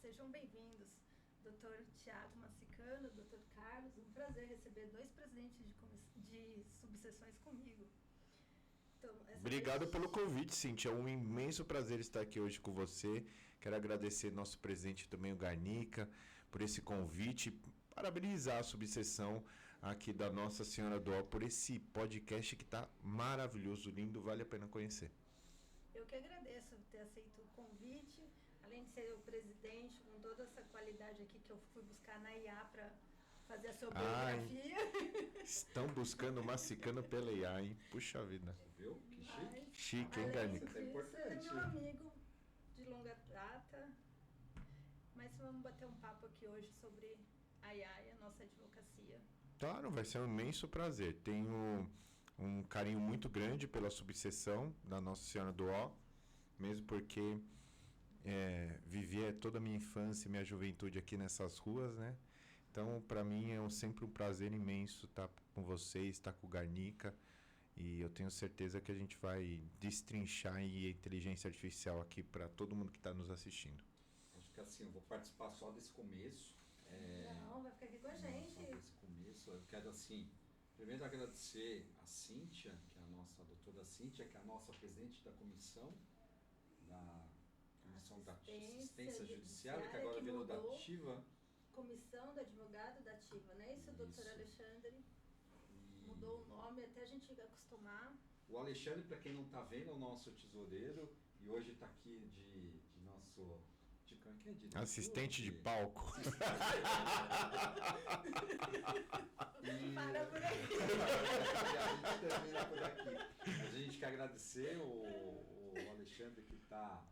sejam bem-vindos. Dr. Tiago Massicano, Dr. Carlos, um prazer receber dois presidentes de subseções comigo. Então, obrigado pelo convite, Cíntia. É um imenso prazer estar aqui hoje com você. Quero agradecer nosso presidente também, o Garnica, por esse convite. Parabenizar a subseção aqui da Nossa Senhora do Ó por esse podcast que está maravilhoso, lindo, vale a pena conhecer. Eu que agradeço ter aceito o convite, além de ser o presidente, com toda essa qualidade aqui que eu fui buscar na IA para fazer a sua biografia. Estão buscando o Massicano pela IA, hein? Puxa vida. Viu? Que chique. Chique, hein, Garnica? Isso é importante. É meu amigo de longa data. Mas vamos bater um papo aqui hoje sobre a IA e a nossa advocacia. Claro, vai ser um imenso prazer. Tenho um carinho muito grande pela subseção da Nossa Senhora do Ó, mesmo porque vivi toda a minha infância e minha juventude aqui nessas ruas, né? Então, para mim, é sempre um prazer imenso estar com vocês, estar com o Garnica, e eu tenho certeza que a gente vai destrinchar a inteligência artificial aqui para todo mundo que está nos assistindo. Acho que assim, eu vou participar só desse começo. Não, vai ficar aqui com a gente. Só desse começo. Eu quero, assim, primeiro agradecer a Cíntia, que é a nossa doutora Cíntia, que é a nossa presidente da comissão da Assistência Judiciária, que agora virou da Ativa. Comissão do Advogado da Ativa, não é isso, doutor Alexandre? Mudou o nome até a gente acostumar. O Alexandre, para quem não está vendo, é o nosso tesoureiro, e hoje está aqui de nosso... assistente de palco. Para por aí. A gente termina por aqui. Mas a gente quer agradecer o Alexandre que está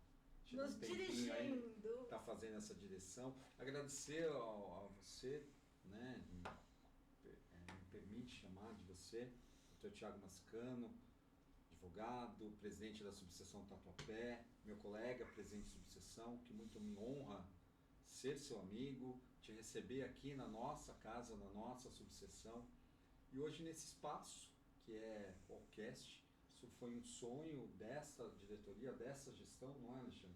nos dirigindo, está fazendo essa direção. Agradecer a você, né? Me permite chamar de você, Dr. Tiago Massicano, advogado, presidente da subseção Tatuapé, meu colega, presidente de subseção, que muito me honra ser seu amigo, te receber aqui na nossa casa, na nossa subseção. E hoje nesse espaço, que é o Allcast, isso foi um sonho dessa diretoria, dessa gestão, não é, Alexandre?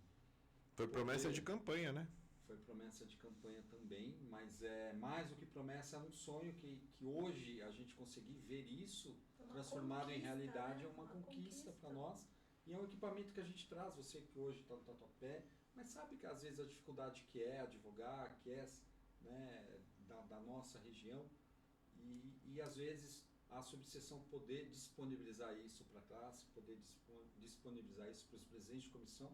Foi promessa de campanha, né? Foi promessa de campanha também, mas é mais do que promessa, é um sonho que hoje a gente conseguir ver isso transformado em realidade, né? É uma conquista para nós. E é um equipamento que a gente traz, você que hoje está no Tatuapé, mas sabe que às vezes a dificuldade que é advogar, que é, né, da nossa região, e às vezes a subseção poder disponibilizar isso para a classe, poder disponibilizar isso para os presidentes de comissão,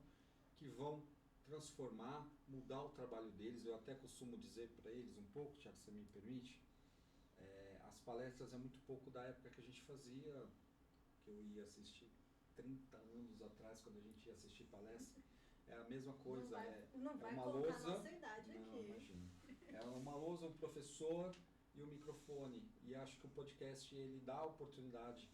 que vão transformar, mudar o trabalho deles. Eu até costumo dizer para eles um pouco, Tiago, se você me permite, as palestras é muito pouco da época que a gente fazia, que eu ia assistir 30 anos atrás, quando a gente ia assistir palestra. É a mesma coisa. Não vai uma contar lousa, a nossa idade aqui. Não, imagina. É uma lousa, um professor e um microfone. E acho que o podcast ele dá a oportunidade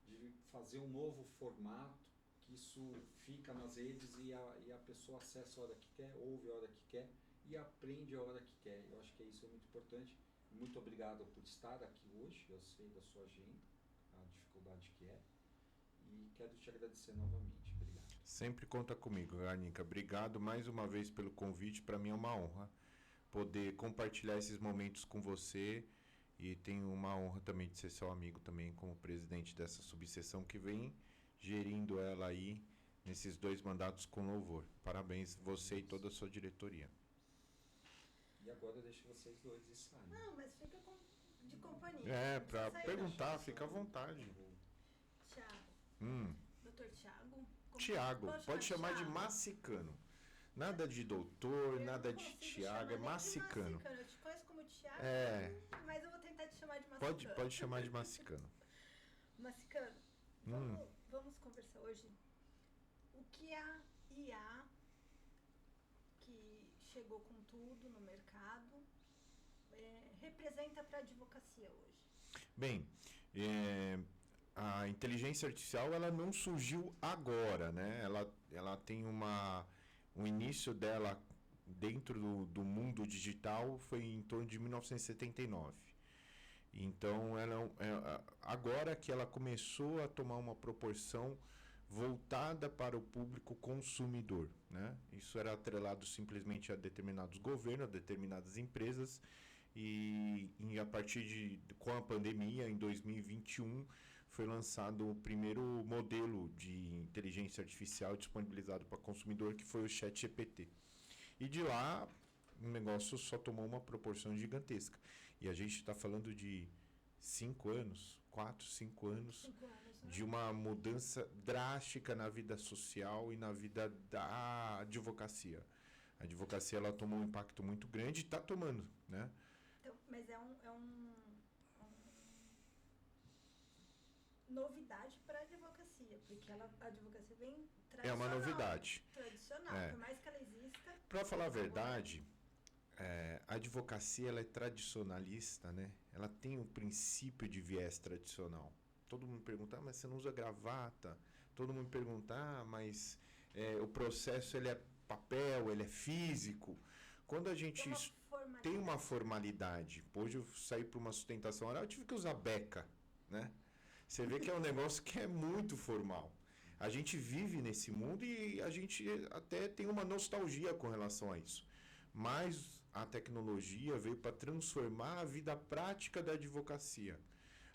de fazer um novo formato, que isso fica nas redes e a pessoa acessa a hora que quer, ouve a hora que quer e aprende a hora que quer. Eu acho que isso é muito importante. Muito obrigado por estar aqui hoje. Eu sei da sua agenda, a dificuldade que é. E quero te agradecer novamente. Obrigado. Sempre conta comigo, Garnica. Obrigado mais uma vez pelo convite. Para mim é uma honra poder compartilhar esses momentos com você. E tenho uma honra também de ser seu amigo também como presidente dessa subseção que vem gerindo ela aí nesses 2 mandatos com louvor. Parabéns você e toda a sua diretoria. E agora eu deixo vocês dois estarem. Não, mas fica de companhia. Para perguntar, fica à vontade. Tiago. Doutor Tiago? Tiago, pode chamar de Massicano. Nada de doutor, nada de Tiago, é Massicano. Eu te conheço como Tiago, mas eu vou tentar te chamar de Massicano. Pode chamar de Massicano. Massicano, vamos conversar hoje. O que a IA, que chegou com tudo no mercado, representa para a advocacia hoje? Bem, a inteligência artificial ela não surgiu agora, né? Ela tem o início dela dentro do mundo digital foi em torno de 1979. Então, agora que ela começou a tomar uma proporção, voltada para o público consumidor, né? Isso era atrelado simplesmente a determinados governos, a determinadas empresas, e a partir com a pandemia, em 2021, foi lançado o primeiro modelo de inteligência artificial disponibilizado para consumidor, que foi o ChatGPT. E de lá, o negócio só tomou uma proporção gigantesca. E a gente está falando de 5 anos, 4, 5 anos, de uma mudança drástica na vida social e na vida da advocacia. A advocacia, ela tomou um impacto muito grande e está tomando, né? Então, mas novidade para a advocacia, porque a advocacia vem tradicional. É uma novidade. Tradicional, por mais que ela exista. Para falar a verdade, a advocacia, ela é tradicionalista, né? Ela tem um princípio de viés tradicional. Todo mundo pergunta, mas você não usa gravata? Todo mundo pergunta, mas o processo, ele é papel, ele é físico. Quando a gente tem uma formalidade, hoje eu saí para uma sustentação oral, eu tive que usar beca, né? Você vê que é um negócio que é muito formal. A gente vive nesse mundo e a gente até tem uma nostalgia com relação a isso. Mas a tecnologia veio para transformar a vida prática da advocacia.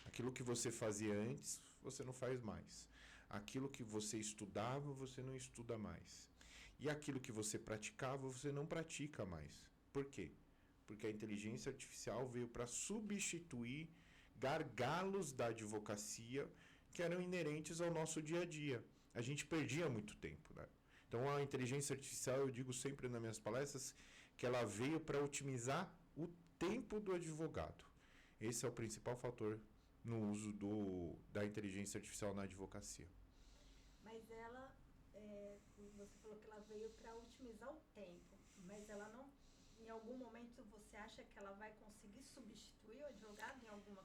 Aquilo que você fazia antes, você não faz mais. Aquilo que você estudava, você não estuda mais. E aquilo que você praticava, você não pratica mais. Por quê? Porque a inteligência artificial veio para substituir gargalos da advocacia que eram inerentes ao nosso dia a dia. A gente perdia muito tempo, né? Então, a inteligência artificial, eu digo sempre nas minhas palestras, que ela veio para otimizar o tempo do advogado. Esse é o principal fator no uso da inteligência artificial na advocacia. Mas ela, você falou que ela veio para otimizar o tempo, mas ela não, em algum momento você acha que ela vai conseguir substituir o advogado em alguma...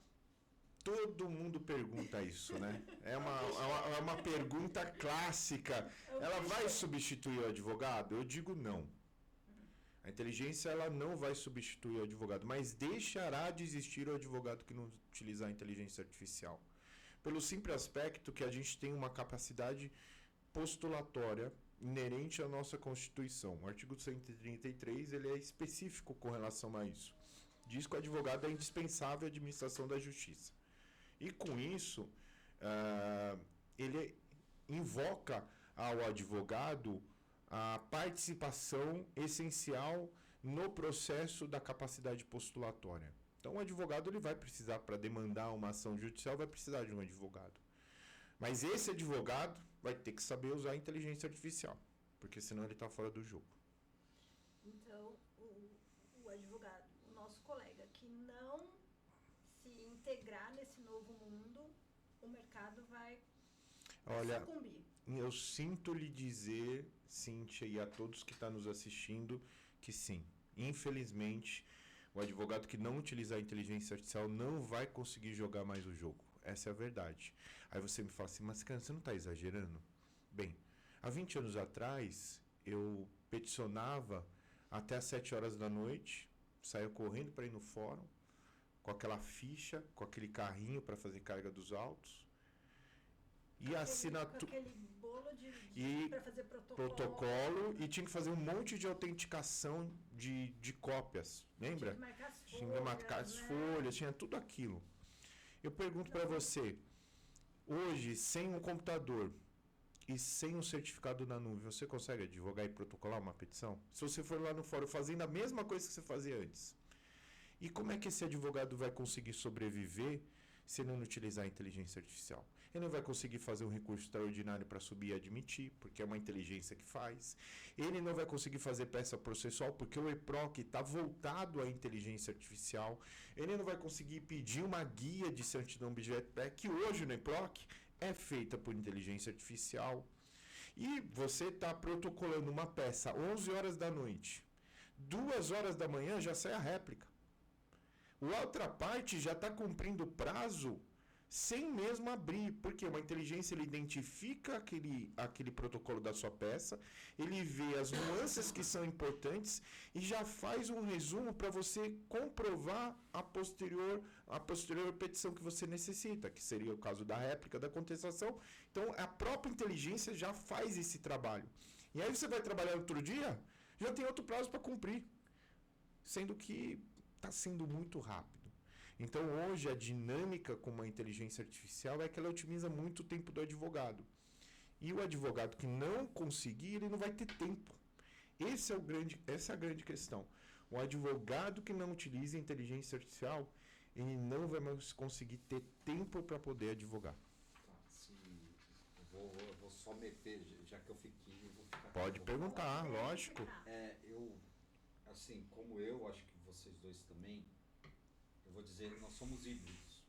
Todo mundo pergunta isso, né? É uma pergunta clássica. Ela vai substituir o advogado? Eu digo não. A inteligência, ela não vai substituir o advogado, mas deixará de existir o advogado que não utilizar a inteligência artificial. Pelo simples aspecto que a gente tem uma capacidade postulatória inerente à nossa Constituição. O artigo 133, ele é específico com relação a isso. Diz que o advogado é indispensável à administração da justiça. E com isso, ele invoca ao advogado a participação essencial no processo da capacidade postulatória. Então, o advogado, ele vai precisar, para demandar uma ação judicial, vai precisar de um advogado. Mas esse advogado vai ter que saber usar a inteligência artificial, porque senão ele está fora do jogo. Então, o advogado, o nosso colega, que não se integrar nesse novo mundo, o mercado vai sucumbir. Eu sinto lhe dizer, Cíntia, e a todos que estão nos assistindo, que sim, infelizmente, o advogado que não utilizar a inteligência artificial não vai conseguir jogar mais o jogo. Essa é a verdade. Aí você me fala assim, mas cara, você não está exagerando? Bem, há 20 anos atrás, eu peticionava até às 7 horas da noite, saía correndo para ir no fórum, com aquela ficha, com aquele carrinho para fazer carga dos autos, e assinatura. Com aquele bolo para fazer protocolo, e tinha que fazer um monte de autenticação de cópias, lembra? Tinha que marcar as folhas, tinha tudo aquilo. Eu pergunto para você, hoje, sem um computador e sem um certificado na nuvem, você consegue advogar e protocolar uma petição? Se você for lá no fórum fazendo a mesma coisa que você fazia antes. E como é que esse advogado vai conseguir sobreviver se ele não utilizar a inteligência artificial? Ele não vai conseguir fazer um recurso extraordinário para subir e admitir, porque é uma inteligência que faz. Ele não vai conseguir fazer peça processual, porque o EPROC está voltado à inteligência artificial. Ele não vai conseguir pedir uma guia de certidão objeto, que hoje no EPROC é feita por inteligência artificial. E você está protocolando uma peça 11 horas da noite. 2 horas da manhã já sai a réplica. A outra parte já está cumprindo o prazo sem mesmo abrir, porque uma inteligência ele identifica aquele protocolo da sua peça, ele vê as nuances que são importantes e já faz um resumo para você comprovar a posterior petição que você necessita, que seria o caso da réplica, da contestação. Então, a própria inteligência já faz esse trabalho. E aí você vai trabalhar outro dia, já tem outro prazo para cumprir, sendo que está sendo muito rápido. Então, hoje, a dinâmica com uma inteligência artificial é que ela otimiza muito o tempo do advogado. E o advogado que não conseguir, ele não vai ter tempo. Essa é a grande questão. O advogado que não utiliza a inteligência artificial, ele não vai mais conseguir ter tempo para poder advogar. Eu vou só meter, já que eu fiquei, eu vou ficar... Pode perguntar, lógico. Assim, como eu, acho que vocês dois também, eu vou dizer, nós somos híbridos.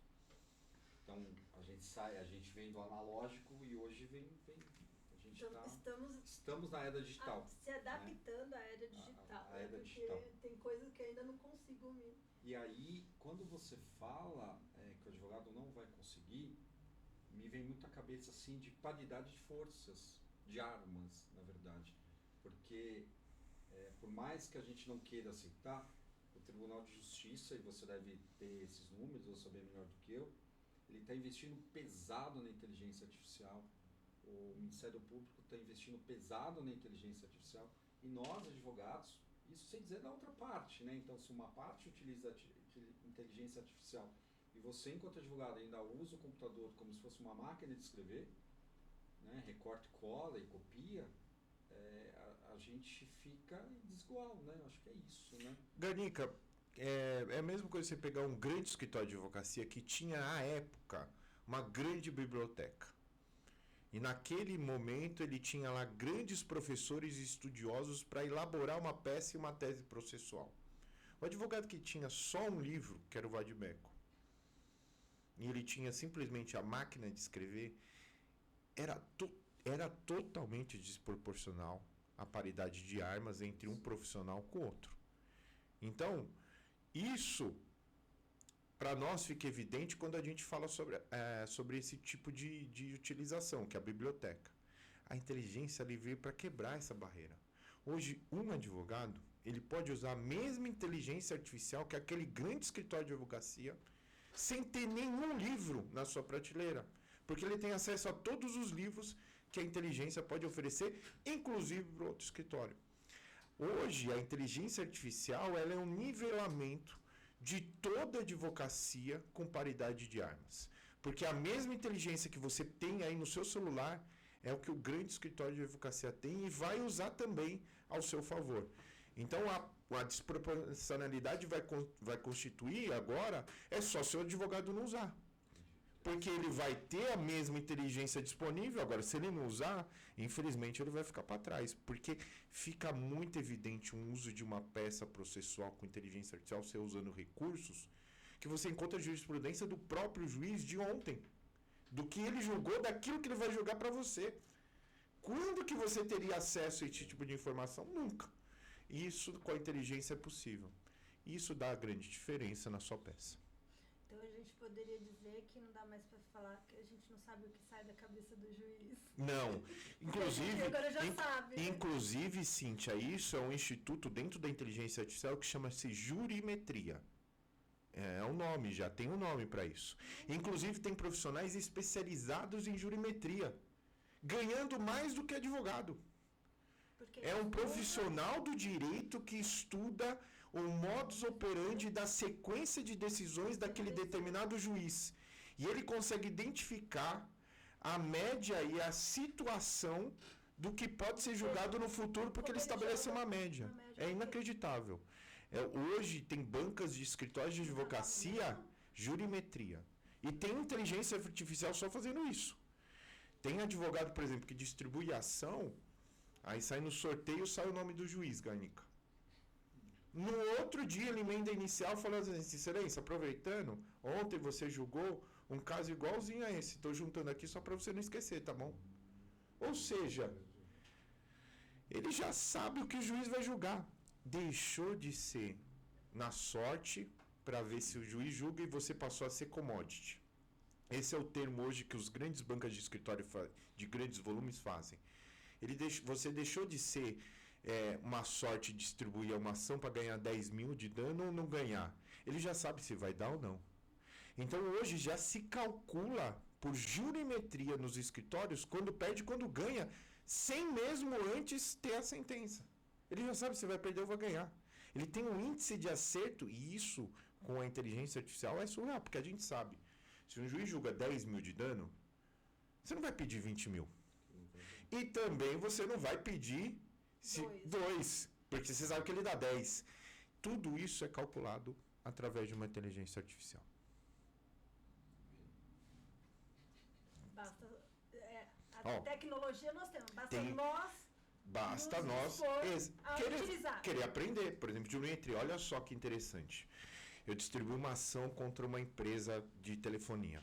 Então, a gente vem do analógico e hoje estamos na era digital. Se adaptando, né? À era digital. A era digital. Tem coisas que ainda não consigo me... E aí, quando você fala que o advogado não vai conseguir, me vem muito à cabeça assim de paridade de forças, de armas, na verdade. Porque, por mais que a gente não queira aceitar, o Tribunal de Justiça, e você deve ter esses números, ou saber melhor do que eu, ele está investindo pesado na inteligência artificial, o Ministério Público está investindo pesado na inteligência artificial, e nós, advogados, isso sem dizer da outra parte, né? Então, se uma parte utiliza inteligência artificial e você, enquanto advogado, ainda usa o computador como se fosse uma máquina de escrever, né? Recorta e cola e copia, a gente fica desigual, né? Acho que é isso, né? Garnica, é a mesma coisa você pegar um grande escritório de advocacia que tinha, à época, uma grande biblioteca. E naquele momento ele tinha lá grandes professores e estudiosos para elaborar uma peça e uma tese processual. O advogado que tinha só um livro, que era o vade-mecum, e ele tinha simplesmente a máquina de escrever, era totalmente desproporcional a paridade de armas entre um profissional com o outro. Então, isso, para nós, fica evidente quando a gente fala sobre esse tipo de utilização, que é a biblioteca. A inteligência ali veio para quebrar essa barreira. Hoje, um advogado, ele pode usar a mesma inteligência artificial que aquele grande escritório de advocacia, sem ter nenhum livro na sua prateleira, porque ele tem acesso a todos os livros que a inteligência pode oferecer, inclusive para outro escritório. Hoje, a inteligência artificial ela é um nivelamento de toda a advocacia com paridade de armas. Porque a mesma inteligência que você tem aí no seu celular é o que o grande escritório de advocacia tem e vai usar também ao seu favor. Então, a desproporcionalidade vai constituir agora, é só se o advogado não usar. Porque ele vai ter a mesma inteligência disponível, agora se ele não usar, infelizmente ele vai ficar para trás. Porque fica muito evidente um uso de uma peça processual com inteligência artificial, você usando recursos, que você encontra a jurisprudência do próprio juiz de ontem. Do que ele julgou, daquilo que ele vai julgar para você. Quando que você teria acesso a esse tipo de informação? Nunca. Isso com a inteligência é possível. Isso dá a grande diferença na sua peça. Então a gente poderia dizer que não dá mais para falar que a gente não sabe o que sai da cabeça do juiz. Não. Inclusive, agora já sabe. Inclusive, Cíntia, isso é um instituto dentro da inteligência artificial que chama-se jurimetria. É um nome, já tem um nome para isso. Inclusive, tem profissionais especializados em jurimetria, ganhando mais do que advogado. É um profissional do direito que estuda o modus operandi da sequência de decisões daquele determinado juiz. E ele consegue identificar a média e a situação do que pode ser julgado no futuro, porque ele estabelece uma média. É inacreditável. Hoje tem bancas de escritórios de advocacia, jurimetria. E tem inteligência artificial só fazendo isso. Tem advogado, por exemplo, que distribui ação, aí sai no sorteio, sai o nome do juiz, Garnica. No outro dia, ele emenda inicial falando assim, excelência, aproveitando, ontem você julgou um caso igualzinho a esse, estou juntando aqui só para você não esquecer, tá bom? Ou seja, ele já sabe o que o juiz vai julgar. Deixou de ser na sorte para ver se o juiz julga e você passou a ser commodity. Esse é o termo hoje que os grandes bancas de escritório de grandes volumes fazem. Você deixou de ser uma sorte distribuir uma ação para ganhar 10 mil de dano ou não ganhar. Ele já sabe se vai dar ou não. Então hoje já se calcula por jurimetria nos escritórios quando perde e quando ganha, sem mesmo antes ter a sentença. Ele já sabe se vai perder ou vai ganhar. Ele tem um índice de acerto, e isso com a inteligência artificial é surreal, porque a gente sabe. Se um juiz julga 10 mil de dano, você não vai pedir 20 mil. E também você não vai pedir 2, porque você sabe que ele dá 10. Tudo isso é calculado através de uma inteligência artificial. Basta, a tecnologia nós temos, basta nós querer aprender. Por exemplo, jurimetria, olha só que interessante. Eu distribuí uma ação contra uma empresa de telefonia.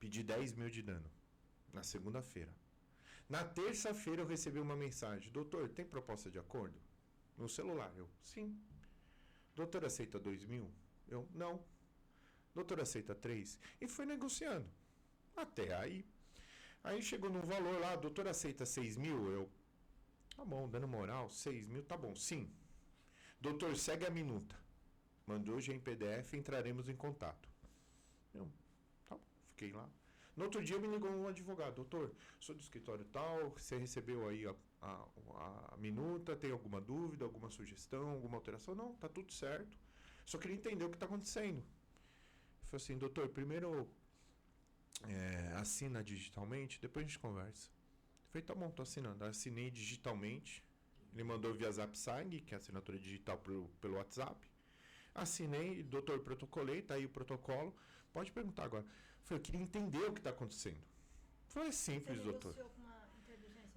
Pedi 10 mil de dano na segunda-feira. Na terça-feira eu recebi uma mensagem: doutor, tem proposta de acordo? No celular. Eu, sim. Doutor, aceita 2 mil? Eu, não. Doutor, aceita 3? E fui negociando. Até aí. Aí chegou num valor lá: doutor, aceita 6 mil? Eu, tá bom, dando moral, 6 mil, tá bom, sim. Doutor, segue a minuta. Mandou já em PDF, entraremos em contato. Eu, tá bom, fiquei lá. No outro dia me ligou um advogado: doutor, sou do escritório tal, você recebeu aí a minuta, tem alguma dúvida, alguma sugestão, alguma alteração? Não, tá tudo certo. Só queria entender o que está acontecendo. Eu falei assim: doutor, primeiro assina digitalmente, depois a gente conversa. Eu falei: tá bom, tô assinando. Assinei digitalmente. Ele mandou via ZapSign, que é assinatura digital pelo WhatsApp. Assinei, doutor, protocolei, tá aí o protocolo. Pode perguntar agora. Eu falei: eu queria entender o que está acontecendo. Foi simples, doutor.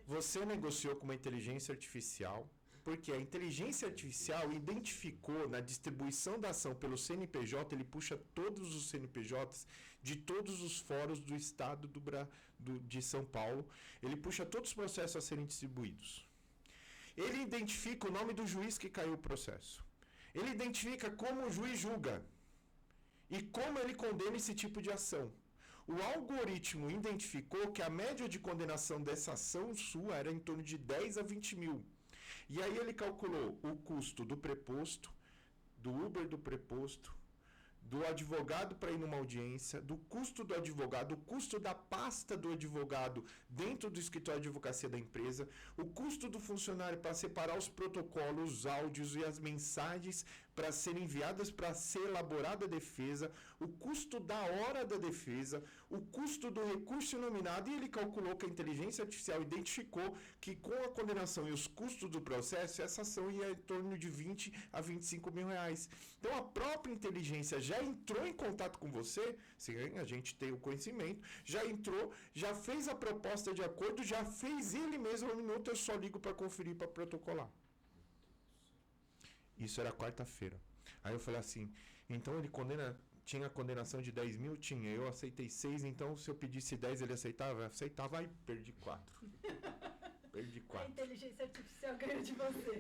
Você negociou com uma inteligência artificial, porque a inteligência artificial identificou na distribuição da ação pelo CNPJ, ele puxa todos os CNPJs de todos os fóruns do estado de São Paulo, ele puxa todos os processos a serem distribuídos. Ele identifica o nome do juiz que caiu o processo. Ele identifica como o juiz julga e como ele condena esse tipo de ação. O algoritmo identificou que a média de condenação dessa ação sua era em torno de 10 a 20 mil. E aí ele calculou o custo do preposto, do Uber do preposto, do advogado para ir numa audiência, do custo do advogado, o custo da pasta do advogado dentro do escritório de advocacia da empresa, o custo do funcionário para separar os protocolos, os áudios e as mensagens para serem enviadas para ser elaborada a defesa, o custo da hora da defesa, o custo do recurso inominado, e ele calculou que a inteligência artificial identificou que com a condenação e os custos do processo, essa ação ia em torno de 20 a 25 mil reais. Então a própria inteligência já entrou em contato com você, sem a gente ter o conhecimento, já entrou, já fez a proposta de acordo, já fez ele mesmo um minuto, eu só ligo para conferir, para protocolar. Isso era quarta-feira. Aí eu falei assim: então ele tinha a condenação de 10 mil? Tinha. Eu aceitei 6, então se eu pedisse 10 ele aceitava? Aceitava, aí perdi 4. Perdi 4. A inteligência artificial ganhou de você.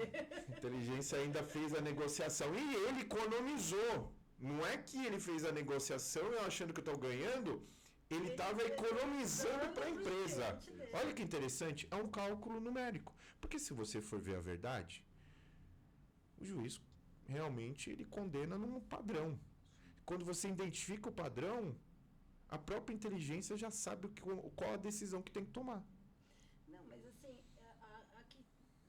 A inteligência ainda fez a negociação e ele economizou. Não é que ele fez a negociação eu achando que eu estou ganhando, ele estava economizando para a empresa. Olha que interessante, é um cálculo numérico. Porque se você for ver a verdade, o juiz realmente ele condena num padrão. Quando você identifica o padrão, a própria inteligência já sabe qual a decisão que tem que tomar. Não, mas assim, aqui,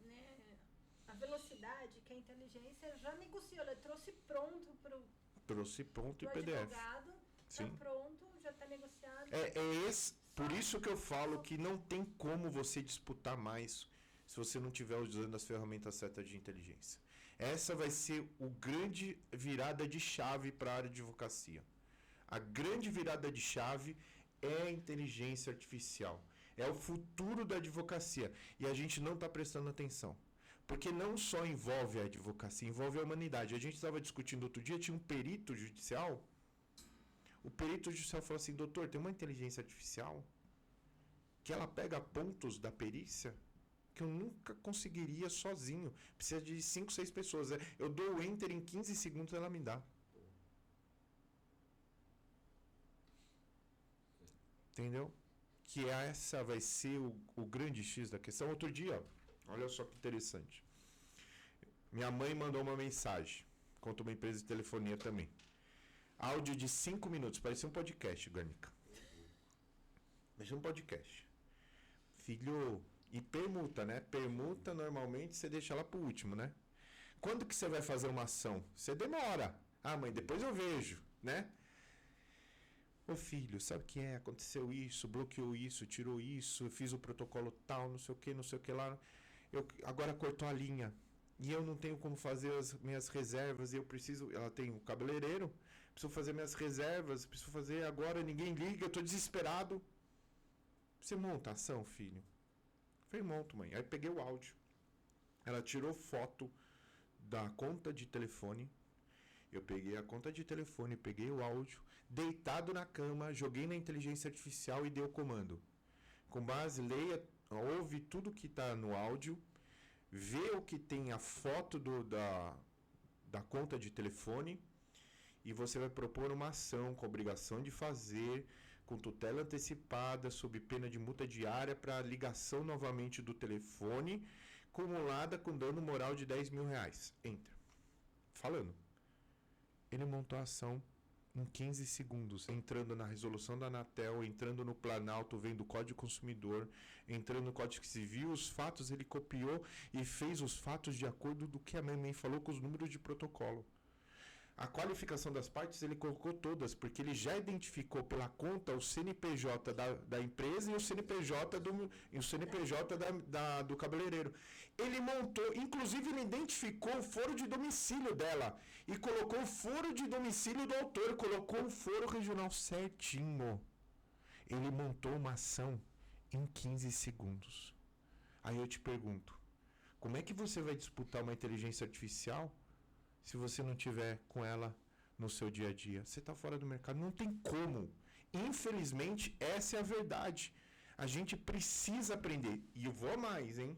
né, a velocidade que a inteligência já negociou, ela trouxe pronto para o PDF. Advogado, está pronto, já está negociado. Por isso que eu falo que não tem como você disputar mais se você não estiver usando as ferramentas certas de inteligência. Essa vai ser o grande virada de chave para a área de advocacia. A grande virada de chave é a inteligência artificial. É o futuro da advocacia. E a gente não está prestando atenção. Porque não só envolve a advocacia, envolve a humanidade. A gente estava discutindo outro dia, tinha um perito judicial. O perito judicial falou assim: doutor, tem uma inteligência artificial que ela pega pontos da perícia que eu nunca conseguiria sozinho. Precisa de 5, 6 pessoas. Eu dou o enter em 15 segundos, ela me dá. Entendeu? Que essa vai ser o grande X da questão. Outro dia, olha só que interessante. Minha mãe mandou uma mensagem, contra uma empresa de telefonia também. Áudio de 5 minutos, parecia um podcast, Gânica. Parecia um podcast. Filho, e permuta, né? Permuta, normalmente, você deixa ela pro último, né? Quando que você vai fazer uma ação? Você demora. Ah, mãe, depois eu vejo, né? Ô filho, sabe o que é? Aconteceu isso, bloqueou isso, tirou isso, fiz o protocolo tal, não sei o que lá. Agora cortou a linha. E eu não tenho como fazer as minhas reservas. E eu preciso. Ela tem um cabeleireiro. Preciso fazer minhas reservas. Preciso fazer agora. Ninguém liga. Eu tô desesperado. Você monta a ação, filho? Eu falei, monto, mãe. Aí peguei o áudio. Ela tirou foto da conta de telefone. Eu peguei a conta de telefone, peguei o áudio, deitado na cama, joguei na inteligência artificial e dei o comando. Com base, leia, ouve tudo que está no áudio, vê o que tem a foto da conta de telefone e você vai propor uma ação com obrigação de fazer, com tutela antecipada, sob pena de multa diária para ligação novamente do telefone, acumulada com dano moral de R$10.000. Entra. Falando. Ele montou a ação em 15 segundos, entrando na resolução da Anatel, entrando no Planalto, vendo o Código Consumidor, entrando no Código Civil, os fatos ele copiou e fez os fatos de acordo do que a minha mãe falou com os números de protocolo. A qualificação das partes ele colocou todas, porque ele já identificou pela conta o CNPJ da empresa e o CNPJ do cabeleireiro. Ele montou, inclusive ele identificou o foro de domicílio dela e colocou o foro de domicílio do autor, colocou o foro regional certinho. Ele montou uma ação em 15 segundos. Aí eu te pergunto, como é que você vai disputar uma inteligência artificial se você não tiver com ela no seu dia a dia? Você está fora do mercado. Não tem como. Infelizmente, essa é a verdade. A gente precisa aprender. E eu vou mais, hein?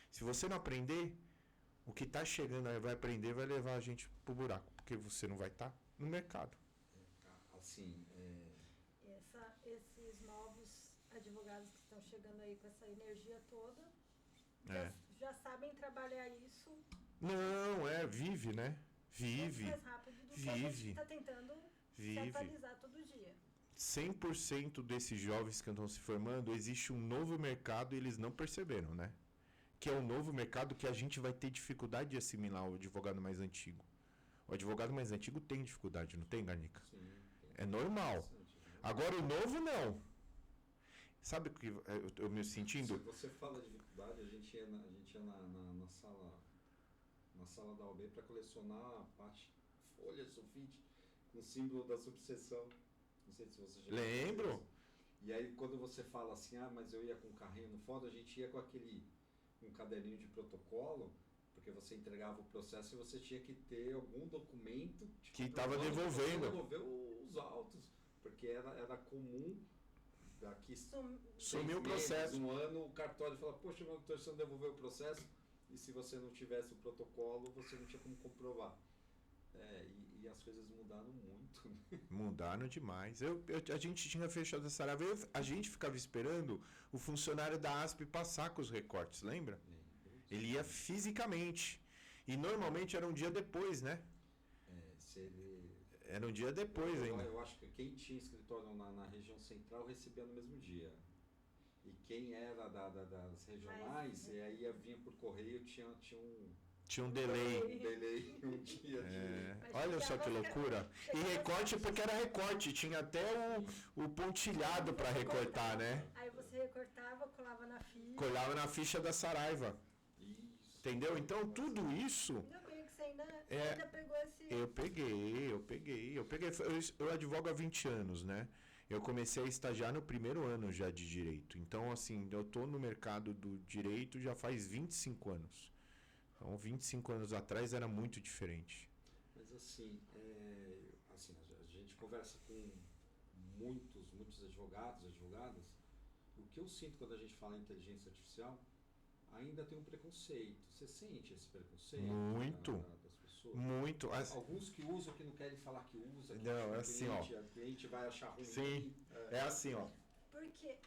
Se você não aprender, o que está chegando aí vai aprender, vai levar a gente pro buraco. Porque você não vai estar no mercado. Assim, esses novos advogados que estão chegando aí com essa energia toda, já sabem trabalhar isso. Não, vive, né? Vive. Mais rápido do que a gente está tentando se atualizar todo dia. 100% desses jovens que estão se formando, existe um novo mercado e eles não perceberam, né? Que é um novo mercado que a gente vai ter dificuldade de assimilar o advogado mais antigo. O advogado mais antigo tem dificuldade, não tem, Garnica? Sim. É normal. Agora o novo, não. Sabe o que eu me sentindo? Se você fala de dificuldade, a gente ia na sala da OAB para colecionar a parte folha, sulfite, com o símbolo da subseção. Não sei se você já lembro. E aí quando você fala assim, mas eu ia com um carrinho no foda, a gente ia com um caderninho de protocolo, porque você entregava o processo e você tinha que ter algum documento que estava devolvendo. Devolver os autos, porque era comum daqui sumiu o processo. Um ano o cartório fala, poxa, meu doutor, você não devolveu o processo, e se você não tivesse o protocolo, você não tinha como comprovar. E as coisas mudaram muito. Mudaram demais. A gente tinha fechado essa área, a gente ficava esperando o funcionário da ASP passar com os recortes, lembra? Ele ia fisicamente. E normalmente era um dia depois, né? Era um dia depois ainda. Eu acho que quem tinha escritório na região central recebia no mesmo dia. E quem era das regionais, e aí vinha por correio, tinha um delay. Um dia. Olha só que loucura. E recorte porque era recorte. Tinha até o pontilhado para recortar, né? Aí você recortava, colava na ficha. Colava na ficha da Saraiva. Isso. Entendeu? Então tudo isso... Ainda bem que você ainda pegou esse... Eu peguei. Eu advogo há 20 anos, né? Eu comecei a estagiar no primeiro ano já de direito. Então, assim, eu tô no mercado do direito já faz 25 anos. Então, 25 anos atrás era muito diferente. Mas assim, a gente conversa com muitos advogados, advogadas. O que eu sinto quando a gente fala em inteligência artificial, ainda tem um preconceito. Você sente esse preconceito? Muito. Das pessoas? Muito. Alguns que usam, que não querem falar que usa. Não, é assim, ó. O cliente vai achar ruim. Sim, é assim, ó. Porque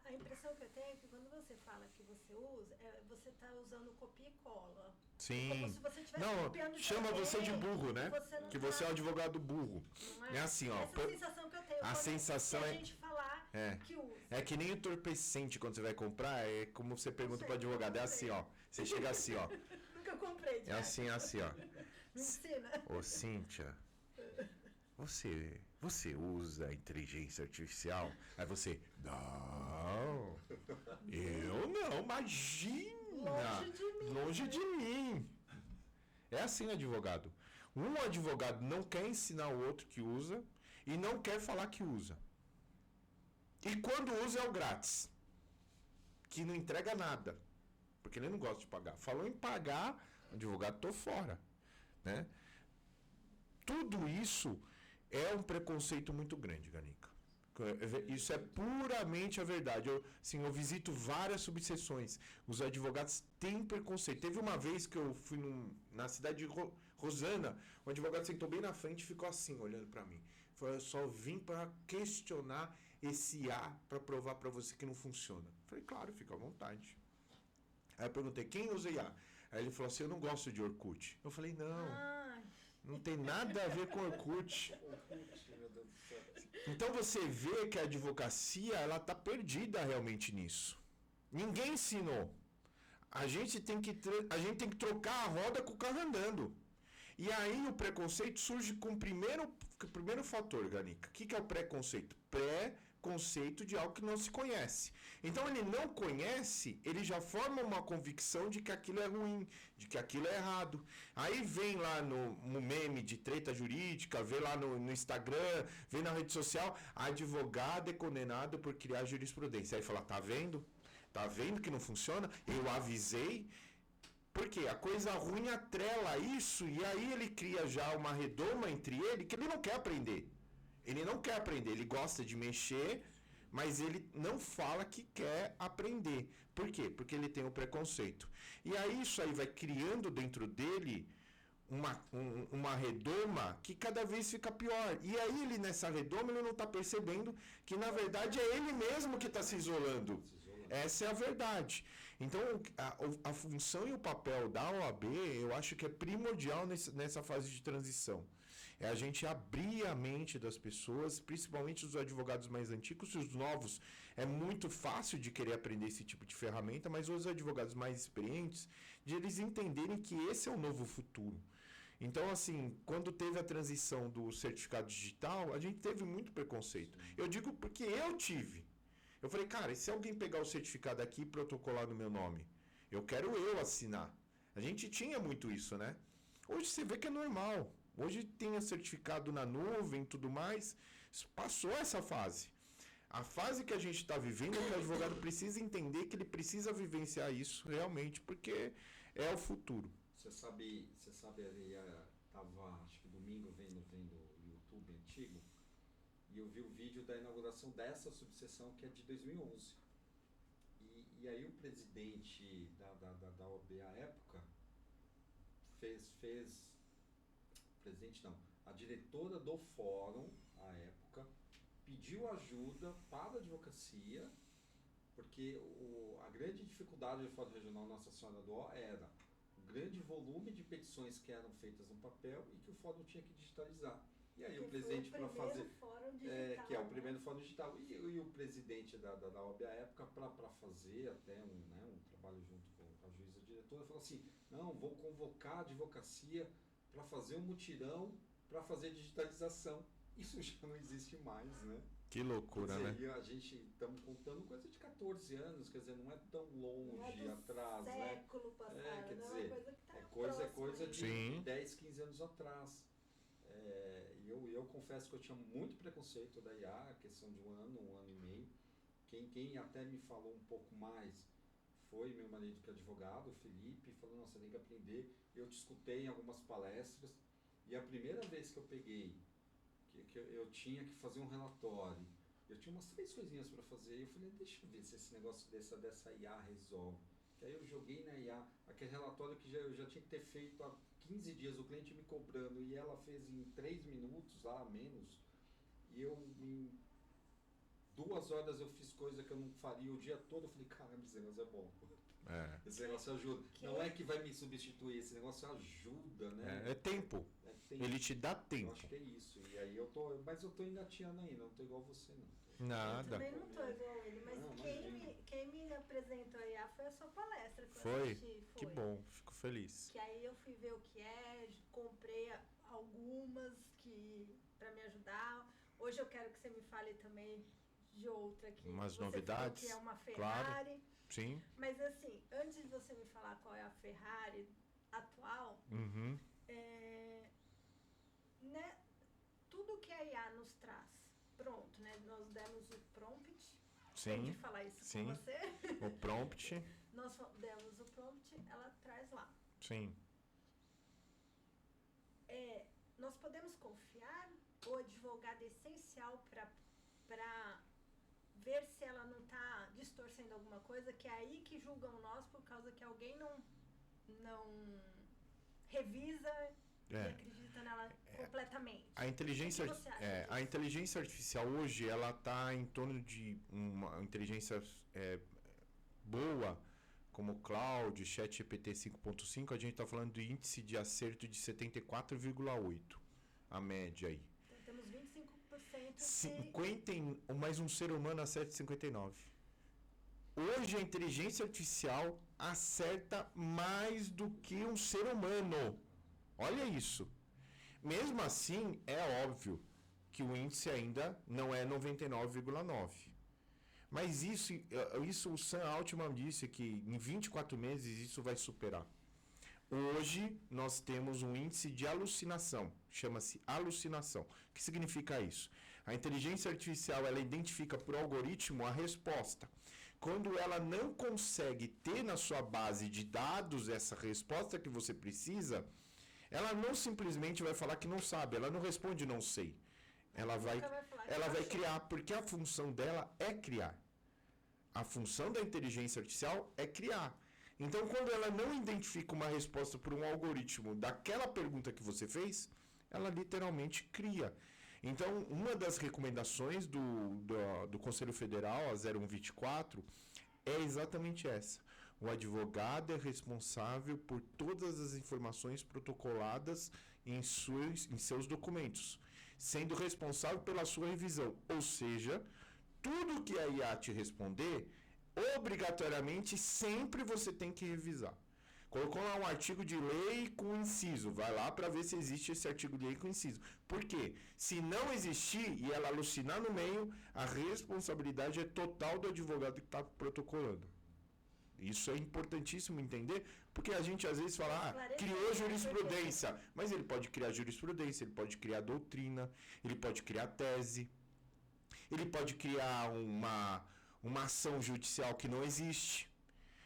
a impressão que eu tenho é que quando você fala que você usa, você está usando copia e cola. Sim. Como se você estivesse Não, copiando de chama alguém, você de burro, né? Que você é o advogado burro. Não É assim, ó. Essa sensação que eu tenho. A sensação a gente falar que usa. É que nem entorpecente quando você vai comprar, é como você pergunta para advogado. É assim, ó. Você chega assim, ó. Nunca comprei, É assim, ó. Me ensina. Ô, Cíntia, você usa inteligência artificial? Aí você, não, eu não, imagina. Longe de mim. É assim, advogado. Um advogado não quer ensinar o outro que usa e não quer falar que usa. E quando usa é o grátis, que não entrega nada, porque ele não gosta de pagar. Falou em pagar, advogado, tô fora, né? Tudo isso é um preconceito muito grande, Ganica. Isso é puramente a verdade. Eu visito várias subseções. Os advogados têm preconceito. Teve uma vez que eu fui na cidade de Rosana, o advogado sentou bem na frente e ficou assim, olhando para mim. Falei, eu só vim para questionar esse IA para provar para você que não funciona. Falei, claro, fica à vontade. Aí eu perguntei, quem usa IA? Aí ele falou assim, eu não gosto de Orkut. Eu falei, não tem nada a ver com Orkut. Então você vê que a advocacia, ela tá perdida realmente nisso. Ninguém ensinou. A gente tem que trocar a roda com o carro andando. E aí o preconceito surge com o primeiro fator, Ganica. O que é o preconceito? Preconceito de algo que não se conhece. Então ele não conhece, ele já forma uma convicção de que aquilo é ruim, de que aquilo é errado. Aí vem lá no meme de treta jurídica, vê lá no Instagram, vê na rede social, advogado é condenado por criar jurisprudência. Aí fala, tá vendo? Tá vendo que não funciona? Eu avisei. Porque a coisa ruim atrela isso e aí ele cria já uma redoma entre ele que ele não quer aprender. Ele não quer aprender, ele gosta de mexer, mas ele não fala que quer aprender. Por quê? Porque ele tem o preconceito. E aí isso aí vai criando dentro dele uma redoma que cada vez fica pior. E aí ele nessa redoma ele não está percebendo que na verdade é ele mesmo que está se isolando. Essa é a verdade. Então, a função e o papel da OAB, eu acho que é primordial nessa fase de transição. É a gente abrir a mente das pessoas, principalmente os advogados mais antigos e os novos. É muito fácil de querer aprender esse tipo de ferramenta, mas os advogados mais experientes, de eles entenderem que esse é o novo futuro. Então, assim, quando teve a transição do certificado digital, a gente teve muito preconceito. Eu digo porque eu tive. Eu falei, cara, e se alguém pegar o certificado aqui e protocolar no meu nome? Eu quero eu assinar. A gente tinha muito isso, né? Hoje você vê que é normal. Hoje tem certificado na nuvem e tudo mais. Passou essa fase. A fase que a gente está vivendo é que o advogado precisa entender que ele precisa vivenciar isso realmente, porque é o futuro. Você sabe ali, estava, acho que domingo, vendo o YouTube antigo, e eu vi o vídeo da inauguração dessa subseção que é de 2011. E aí o presidente da OAB à época a diretora do fórum à época pediu ajuda para a advocacia, porque a grande dificuldade do Fórum Regional Nossa Senhora do Ó era o grande volume de petições que eram feitas no papel e que o fórum tinha que digitalizar. E aí o presidente para fazer que é o primeiro fórum digital e o presidente da OAB à época para fazer até um trabalho junto com a juíza diretora falou assim, não, vou convocar a advocacia para fazer um mutirão para fazer digitalização. Isso já não existe mais, né? Que loucura, quer dizer, né? A gente estamos contando coisa de 14 anos, quer dizer, não é tão longe não é atrás, século passado, quer dizer, é uma coisa que tá coisa de Sim. 10, 15 anos atrás. Eu confesso que eu tinha muito preconceito da IA, a questão de um ano e meio. Quem até me falou um pouco mais foi meu marido que é advogado, o Felipe, falou, nossa, você tem que aprender. Eu te escutei em algumas palestras, e a primeira vez que eu peguei, que eu tinha que fazer um relatório, eu tinha umas 3 coisinhas para fazer, e eu falei, deixa eu ver se esse negócio dessa IA resolve. Que aí eu joguei na IA, aquele relatório que eu já tinha que ter feito há 15 dias, o cliente me cobrando, e ela fez em 3 minutos, menos, e eu em 2 horas eu fiz coisa que eu não faria o dia todo. Eu falei, caramba, esse negócio é bom. Esse negócio ajuda. Não é que vai me substituir, esse negócio ajuda, né? É tempo. Ele te dá tempo. Eu acho que é isso. E aí mas eu tô engatinhando ainda, não tô igual você, não. Nada. Eu também não tô igual ele, mas Não, quem me apresentou a IA foi a sua palestra. Foi? Que bom, fico feliz. Que aí eu fui ver o que é, comprei algumas para me ajudar. Hoje eu quero que você me fale também de outra que umas você novidades, falou que é uma Ferrari. Claro. Sim. Mas assim, antes de você me falar qual é a Ferrari atual, né, tudo que a IA nos traz, pronto, né? Nós demos o prompt. Sim. Tem que falar isso com você. O prompt. Nós demos o prompt, ela traz lá. Sim. Nós podemos confiar o advogado é essencial para ver se ela não está distorcendo alguma coisa, que é aí que julgam nós por causa que alguém não revisa e acredita nela completamente. A inteligência artificial hoje, ela está em torno de uma inteligência boa, como o Cloud, ChatGPT 5.5, a gente está falando de índice de acerto de 74,8, a média aí. Então, temos 25% 50, mais um ser humano acerta 59. Hoje a inteligência artificial acerta mais do que um ser humano. Olha isso. Mesmo assim, é óbvio que o índice ainda não é 99,9. Mas isso o Sam Altman disse que em 24 meses isso vai superar. Hoje nós temos um índice de alucinação, chama-se alucinação. O que significa isso? A inteligência artificial, ela identifica por algoritmo a resposta. Quando ela não consegue ter na sua base de dados essa resposta que você precisa, ela não simplesmente vai falar que não sabe, ela não responde não sei. Ela vai criar, porque a função dela é criar. A função da inteligência artificial é criar. Então, quando ela não identifica uma resposta por um algoritmo daquela pergunta que você fez, ela literalmente cria. Então, uma das recomendações do Conselho Federal, a 0124, é exatamente essa. O advogado é responsável por todas as informações protocoladas em seus documentos, sendo responsável pela sua revisão. Ou seja, tudo que a IA te responder, obrigatoriamente, sempre você tem que revisar. Colocou lá um artigo de lei com inciso. Vai lá para ver se existe esse artigo de lei com inciso. Por quê? Se não existir e ela alucinar no meio, a responsabilidade é total do advogado que está protocolando. Isso é importantíssimo entender, porque a gente às vezes fala, criou jurisprudência. Mas ele pode criar jurisprudência, ele pode criar doutrina, ele pode criar tese, ele pode criar uma ação judicial que não existe.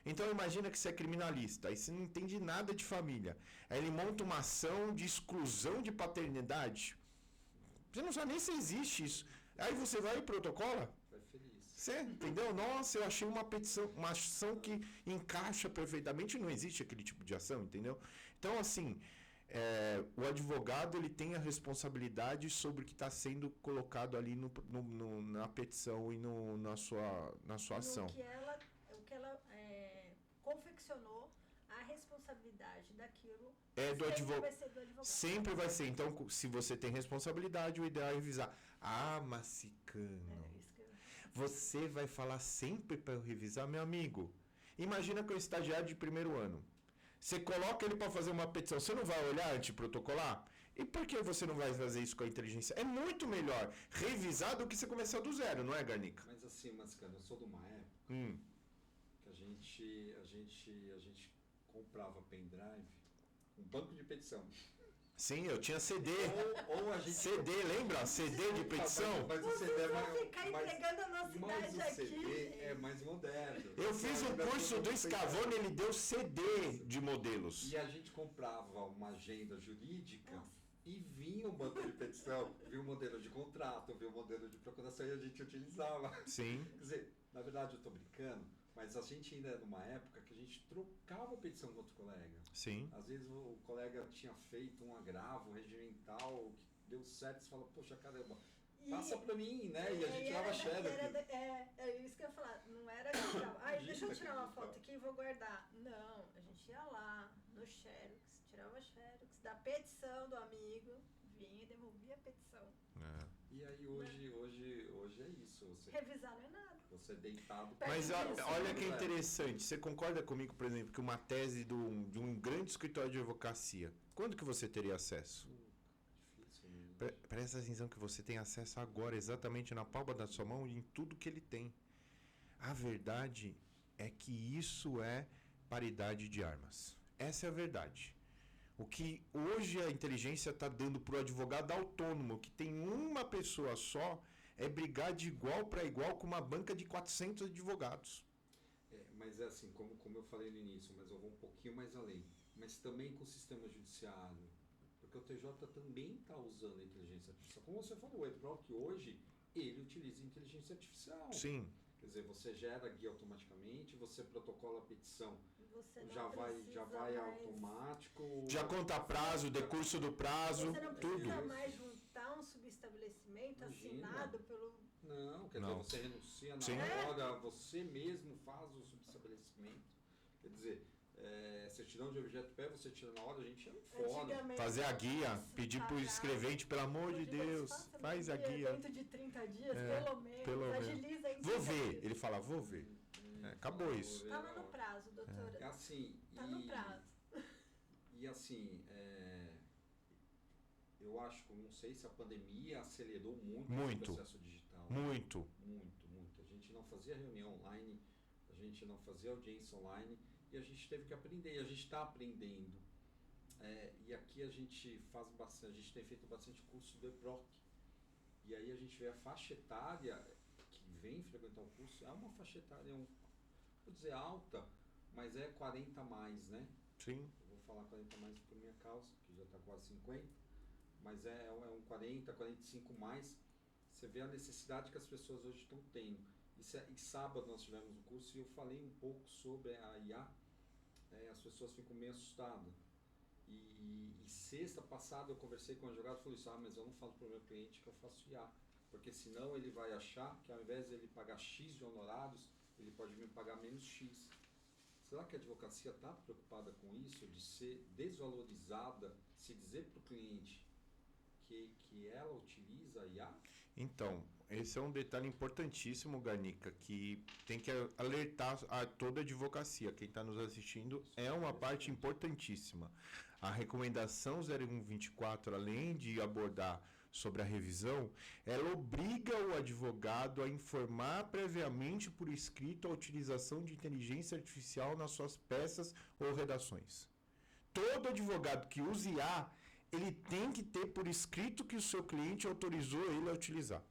Então imagina que você é criminalista, aí você não entende nada de família. Aí ele monta uma ação de exclusão de paternidade. Você não sabe nem se existe isso. Aí você vai e protocola. Vai feliz. Você entendeu? Nossa, eu achei uma petição, uma ação que encaixa perfeitamente. Não existe aquele tipo de ação, entendeu? Então, assim, o advogado ele tem a responsabilidade sobre o que está sendo colocado ali na petição e na sua ação. O que ela confeccionou, a responsabilidade daquilo do advogado. Vai ser do advogado. Sempre vai ser. Então, se você tem responsabilidade, o ideal é revisar. Macicano. Você vai falar sempre para eu revisar, meu amigo. Imagina que é um estagiário de primeiro ano. Você coloca ele para fazer uma petição, você não vai olhar antes de protocolar? E por que você não vai fazer isso com a inteligência? É muito melhor revisar do que você começar do zero, não é, Garnica? Mas assim, Mascano, eu sou de uma época que a gente comprava pendrive, um banco de petição. Sim, eu tinha CD. Ou a gente... CD, lembra? CD de petição? Mas o CD ficar entregando a nossa idade aqui. Mas o CD é mais moderno. Eu fiz um curso do Scavone, ele deu CD de modelos. E a gente comprava uma agenda jurídica e vinha um banco de petição, vinha o modelo de contrato, vinha o modelo de procuração e a gente utilizava. Sim. Quer dizer, na verdade eu estou brincando, mas a gente ainda era numa época que a gente trocava a petição com outro colega. Sim. Às vezes o colega tinha feito um agravo regimental que deu certo, você fala, poxa, caramba, passa pra mim, né? E a gente tirava xerox. É isso que eu ia falar. Não era que tirava. Deixa eu tirar uma foto aqui e vou guardar. Não, a gente ia lá no xerox, tirava xerox da petição do amigo, vinha e devolvia a petição. E aí hoje é isso. Você, revisar não é nada. Você deitado. Mas olha que interessante. Você concorda comigo, por exemplo, que uma tese de um grande escritório de advocacia, quando que você teria acesso? Presta atenção que você tem acesso agora, exatamente na palma da sua mão e em tudo que ele tem. A verdade é que isso é paridade de armas. Essa é a verdade. O que hoje a inteligência está dando para o advogado autônomo, que tem uma pessoa só, é brigar de igual para igual com uma banca de 400 advogados. Mas é assim, como eu falei no início, mas eu vou um pouquinho mais além. Mas também com o sistema judiciário. Porque o TJ também está usando a inteligência artificial. Como você falou, o EdBrock hoje, ele utiliza inteligência artificial. Sim. Quer dizer, você gera a guia automaticamente, você protocola a petição, você já vai automático. Já conta prazo, decurso do prazo, você não tudo. precisa mais juntar um subestabelecimento assinado pelo... Não, quer dizer, você renuncia na hora, você mesmo faz o subestabelecimento. Quer dizer, certidão de objeto pé, você tira na hora, a gente tira fora. Fazer a guia, pedir pro escrevente, pelo amor de Deus, faz a guia. Dentro de 30 dias, pelo menos, agiliza a Vou ver, ele fala, vou ver. Acabou isso. Tá lá no prazo, doutora. É assim. Tá no prazo. E assim, eu acho que, não sei se a pandemia acelerou muito o processo digital. Muito. A gente não fazia reunião online, a gente não fazia audiência online e a gente teve que aprender, e a gente está aprendendo. E aqui a gente faz bastante, a gente tem feito bastante curso do EBROC. E aí a gente vê a faixa etária que vem frequentar o curso, é uma faixa etária, vou dizer alta, mas é 40 a mais, né? Sim. Eu vou falar 40 a mais por minha causa, que já está quase 50, mas é um 40, 45 mais. Você vê a necessidade que as pessoas hoje estão tendo. E sábado nós tivemos um curso e eu falei um pouco sobre a IA. As pessoas ficam meio assustadas. E sexta passada eu conversei com um advogado e falei isso, mas eu não falo para o meu cliente que eu faço IA. Porque senão ele vai achar que ao invés de ele pagar X de honorários, ele pode me pagar menos X. Será que a advocacia está preocupada com isso, de ser desvalorizada, se dizer para o cliente que ela utiliza a IA? Então, esse é um detalhe importantíssimo, Garnica, que tem que alertar a toda a advocacia. Quem está nos assistindo é uma parte importantíssima. A recomendação 0124, além de abordar sobre a revisão, ela obriga o advogado a informar previamente por escrito a utilização de inteligência artificial nas suas peças ou redações. Todo advogado que use IA, ele tem que ter por escrito que o seu cliente autorizou ele a utilizar.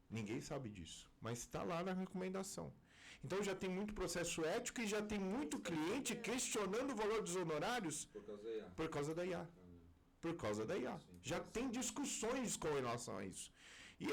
Ninguém sabe disso, mas está lá na recomendação. Então já tem muito processo ético e já tem muito cliente questionando o valor dos honorários por causa da IA. Por causa da IA. Já tem discussões com relação a isso. E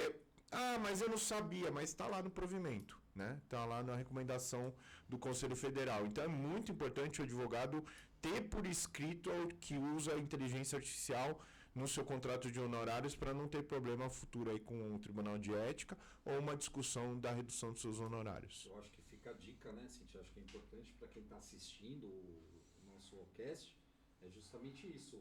mas eu não sabia, mas está lá no provimento, né? Está lá na recomendação do Conselho Federal. Então é muito importante o advogado ter por escrito que usa a inteligência artificial no seu contrato de honorários para não ter problema futuro aí com o Tribunal de Ética ou uma discussão da redução dos seus honorários. Eu acho que fica a dica, né, Cintia? Acho que é importante para quem está assistindo o nosso podcast, é justamente isso.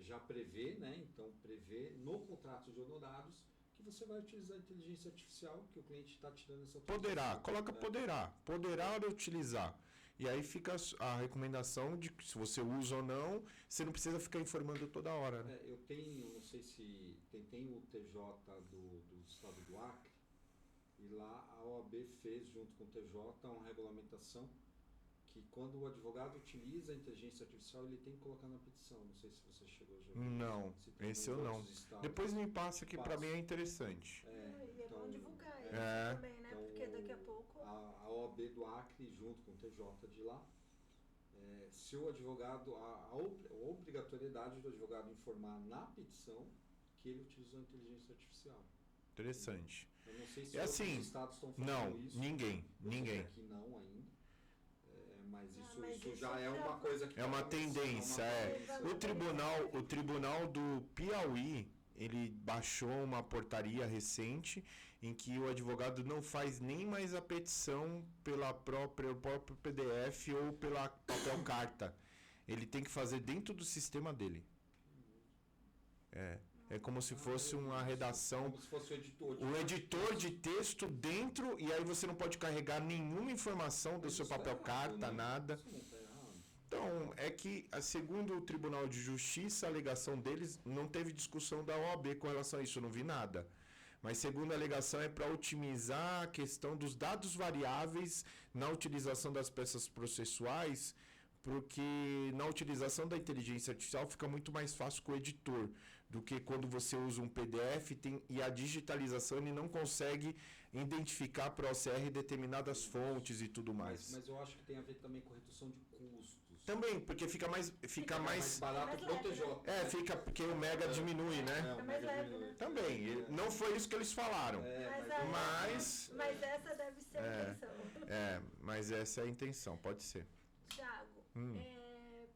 Já prever, né? Então, prever no contrato de honorários que você vai utilizar a inteligência artificial, que o cliente está te dando essa autorização. Coloca poderá utilizar. E aí fica a recomendação de que se você usa ou não, você não precisa ficar informando toda hora, né? Eu tenho, não sei se tem o TJ do estado do Acre, e lá a OAB fez junto com o TJ uma regulamentação que quando o advogado utiliza a inteligência artificial, ele tem que colocar na petição. Não sei se você chegou já. Não, esse eu não. Depois me passa que para mim é interessante. E é bom divulgar isso também, né? Então, porque daqui a pouco... A OAB do Acre, junto com o TJ de lá, se o advogado... A obrigatoriedade do advogado informar na petição que ele utilizou a inteligência artificial. Interessante. Eu não sei se outros estados estão fazendo isso. Ninguém. Aqui não ainda. Mas isso já é uma coisa que... É uma tendência, O tribunal do Piauí, ele baixou uma portaria recente em que o advogado não faz nem mais a petição pelo próprio PDF ou pela papel carta. Ele tem que fazer dentro do sistema dele. É como se fosse uma redação. Como se fosse o editor de texto dentro, e aí você não pode carregar nenhuma informação do seu papel carta, nada. Então, é que, segundo o Tribunal de Justiça, a alegação deles não teve discussão da OAB com relação a isso, eu não vi nada. Mas, segundo a alegação, é para otimizar a questão dos dados variáveis na utilização das peças processuais, porque na utilização da inteligência artificial fica muito mais fácil com o editor do que quando você usa um PDF e a digitalização ele não consegue identificar para o OCR determinadas fontes e tudo mais. Mas eu acho que tem a ver também com redução de custos. Também, porque fica mais barato pro TJ. Fica porque o mega diminui, né? Fica mais leve, né? Também, não foi isso que eles falaram. Mas essa deve ser a intenção. Mas essa é a intenção, pode ser. Thiago,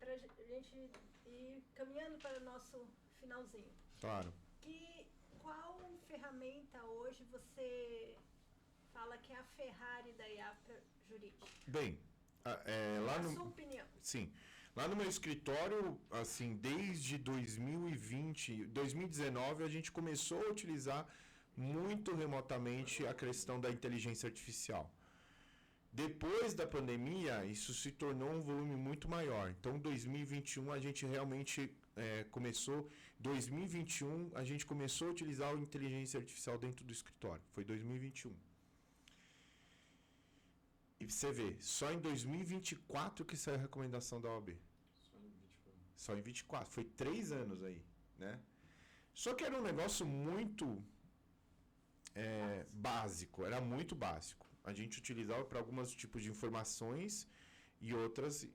para a gente ir caminhando para o nosso finalzinho. Claro. Qual ferramenta hoje você fala que é a Ferrari da IA jurídica? Bem, lá no... sua opinião. Sim. Lá no meu escritório, assim, desde 2019, a gente começou a utilizar muito remotamente a questão da inteligência artificial. Depois da pandemia, isso se tornou um volume muito maior. Então, em 2021, a gente realmente começou... 2021, a gente começou a utilizar a inteligência artificial dentro do escritório. Foi 2021. E você vê, só em 2024 que saiu a recomendação da OAB. Só em 24. Foi 3 anos aí, né? Só que era um negócio muito básico. Era muito básico. A gente utilizava para alguns tipos de informações e outras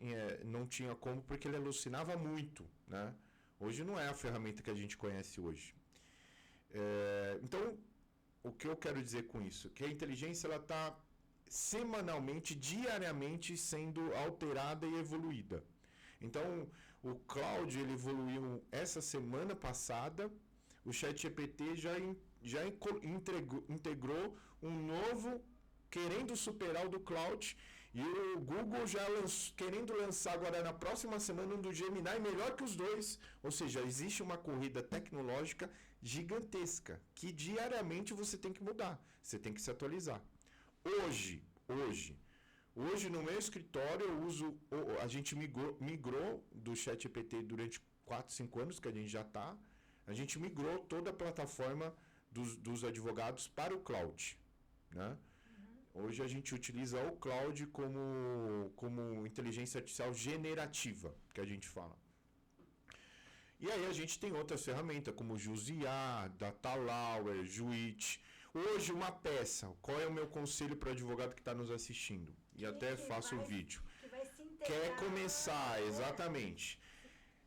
não tinha como porque ele alucinava muito, né? Hoje não é a ferramenta que a gente conhece hoje. Então, o que eu quero dizer com isso? Que a inteligência ela está semanalmente, diariamente sendo alterada e evoluída. Então, o Cloud ele evoluiu essa semana passada, o ChatGPT já integrou um novo, querendo superar o do Cloud, e o Google já querendo lançar agora na próxima semana um do Gemini melhor que os dois. Ou seja, existe uma corrida tecnológica gigantesca, que diariamente você tem que mudar, você tem que se atualizar. Hoje no meu escritório a gente migrou do ChatGPT durante 4, 5 anos que a gente já está. A gente migrou toda a plataforma dos advogados para o Cloud, né? Hoje a gente utiliza o Cloud como inteligência artificial generativa, que a gente fala. E aí a gente tem outras ferramentas, como o JusIA, DataLauer, Juit. Hoje, uma peça. Qual é o meu conselho para o advogado que está nos assistindo? E até faço o vídeo. Quer começar, exatamente.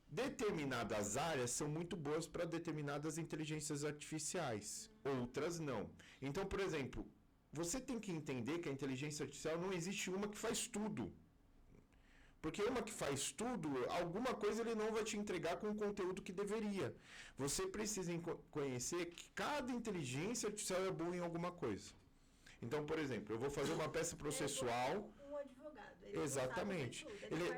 Determinadas áreas são muito boas para determinadas inteligências artificiais. Outras não. Então, por exemplo, você tem que entender que a inteligência artificial não existe uma que faz tudo. Porque uma que faz tudo, alguma coisa ele não vai te entregar com o conteúdo que deveria. Você precisa conhecer que cada inteligência artificial é boa em alguma coisa. Então, por exemplo, eu vou fazer uma peça processual... Um advogado. Exatamente.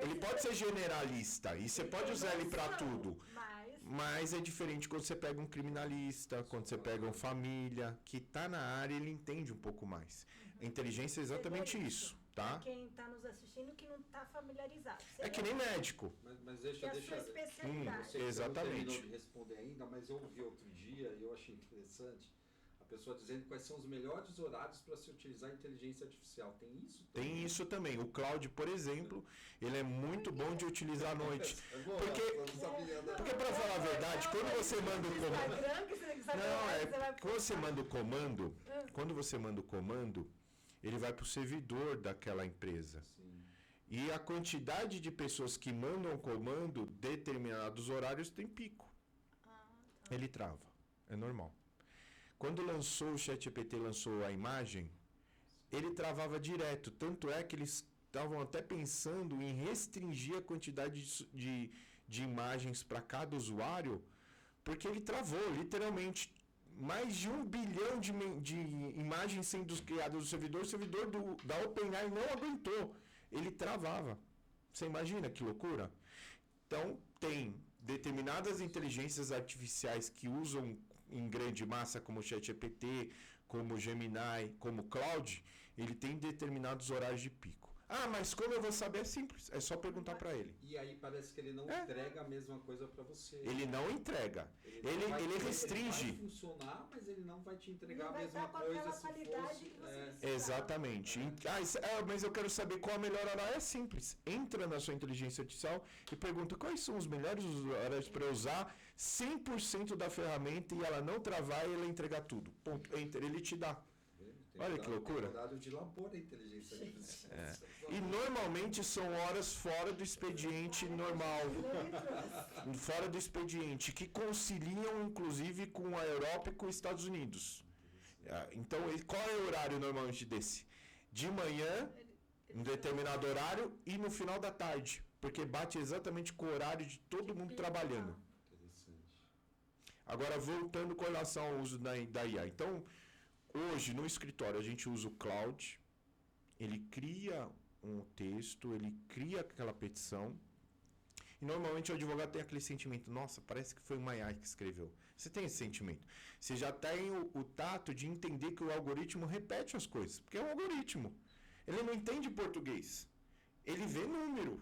Ele pode ser generalista e você pode usar ele para tudo. Mas é diferente quando você pega um criminalista, quando você pega uma família, que está na área, ele entende um pouco mais. A inteligência é exatamente isso, tá? Quem está nos assistindo que não está familiarizado. É que nem médico. Mas deixa... sua especialidade. Exatamente. Você não terminou de responder ainda, mas eu ouvi outro dia e eu achei interessante a pessoa dizendo quais são os melhores horários para se utilizar a inteligência artificial. Tem isso também? Tem isso também. O Cloud, por exemplo, ele é muito bom de utilizar à noite. Porque para falar a verdade, quando você manda o comando... Quando você manda o comando, ele vai para o servidor daquela empresa. Sim. E a quantidade de pessoas que mandam o comando, determinados horários, tem pico. Ele trava. É normal. Quando lançou o ChatGPT, lançou a imagem, ele travava direto. Tanto é que eles estavam até pensando em restringir a quantidade de imagens para cada usuário, Porque ele travou, literalmente. Mais de 1 bilhão de imagens sendo criadas no servidor, o servidor da OpenAI não aguentou. Ele travava. Você imagina que loucura? Então, tem determinadas inteligências artificiais que usam em grande massa, como o ChatGPT, como o Gemini, como o Claude, ele tem determinados horários de pico. Ah, mas como eu vou saber? É simples, é só perguntar para ele. E aí parece que ele não entrega a mesma coisa para você. Ele não entrega. Ele restringe. Ele vai funcionar, mas ele não vai te entregar a mesma coisa se fosse... Exatamente. Mas eu quero saber qual a melhor hora. É simples. Entra na sua inteligência artificial e pergunta quais são os melhores horários para usar 100% da ferramenta e ela não travar e ela entregar tudo. Ponto. Enter, ele te dá. Olha que loucura. De labor a inteligência artificial. E normalmente são horas fora do expediente normal. Fora do expediente, que conciliam inclusive com a Europa e com os Estados Unidos. Então, qual é o horário normalmente desse? De manhã, em determinado horário, e no final da tarde. Porque bate exatamente com o horário de todo mundo trabalhando. Agora, voltando com relação ao uso da IA. Então, hoje, no escritório, a gente usa o Claude, ele cria um texto, ele cria aquela petição, e normalmente o advogado tem aquele sentimento, nossa, parece que foi uma IA que escreveu. Você tem esse sentimento. Você já tem o tato de entender que o algoritmo repete as coisas, porque é um algoritmo. Ele não entende português, ele vê número.